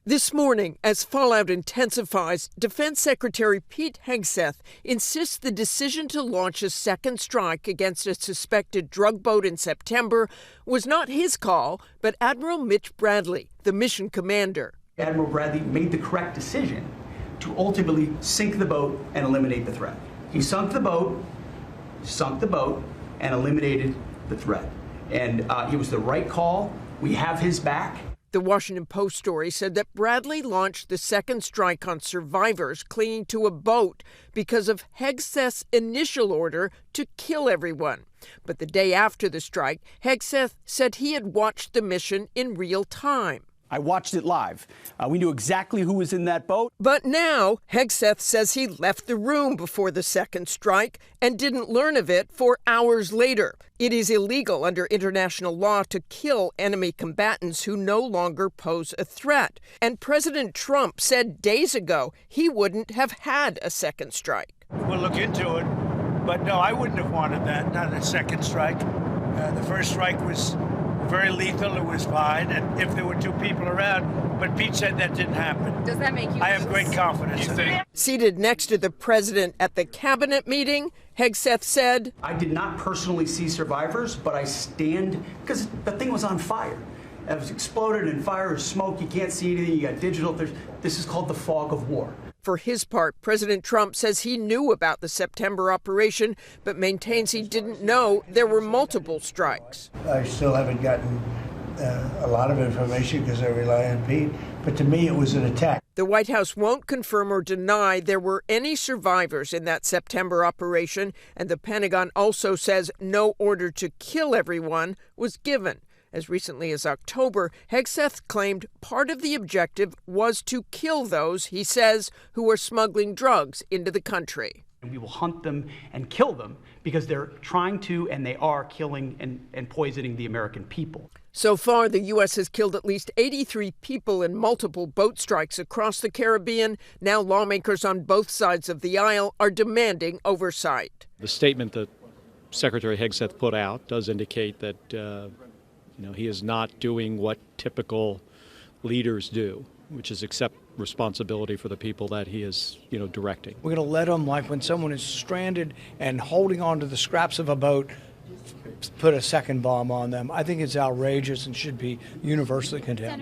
This morning, as fallout intensifies, Defense Secretary Pete Hegseth insists the decision to launch a second strike against a suspected drug boat in September was not his call, but Admiral Mitch Bradley, the mission commander. Admiral Bradley made the correct decision to ultimately sink the boat and eliminate the threat. He sunk the boat, and eliminated the threat. And it was the right call. We have his back. The Washington Post story said that Bradley launched the second strike on survivors clinging to a boat because of Hegseth's initial order to kill everyone. But the day after the strike, Hegseth said he had watched the mission in real time. I watched it live. We knew exactly who was in that boat. But now, Hegseth says he left the room before the second strike and didn't learn of it for hours later. It is illegal under international law to kill enemy combatants who no longer pose a threat. And President Trump said days ago he wouldn't have had a second strike. We'll look into it. But no, I wouldn't have wanted that, not a second strike. The first strike was very lethal. It was fine, and if there were two people around, but Pete said that didn't happen. Does that make you? I have great confidence in it. Seated next to the president at the cabinet meeting, Hegseth said, I did not personally see survivors, but I stand, because the thing was on fire. It was exploded in fire or smoke. You can't see anything. You got digital. This is called the fog of war. For his part, President Trump says he knew about the September operation, but maintains he didn't know there were multiple strikes. I still haven't gotten a lot of information because I rely on Pete, but to me it was an attack. The White House won't confirm or deny there were any survivors in that September operation, and the Pentagon also says no order to kill everyone was given. As recently as October, Hegseth claimed part of the objective was to kill those, he says, who were smuggling drugs into the country. We will hunt them and kill them because they're trying to, and they are killing and poisoning the American people. So far, the U.S. has killed at least 83 people in multiple boat strikes across the Caribbean. Now lawmakers on both sides of the aisle are demanding oversight. The statement that Secretary Hegseth put out does indicate that he is not doing what typical leaders do, which is accept responsibility for the people that he is, directing. We're going to let them, like when someone is stranded and holding on to the scraps of a boat, put a second bomb on them. I think it's outrageous and should be universally condemned.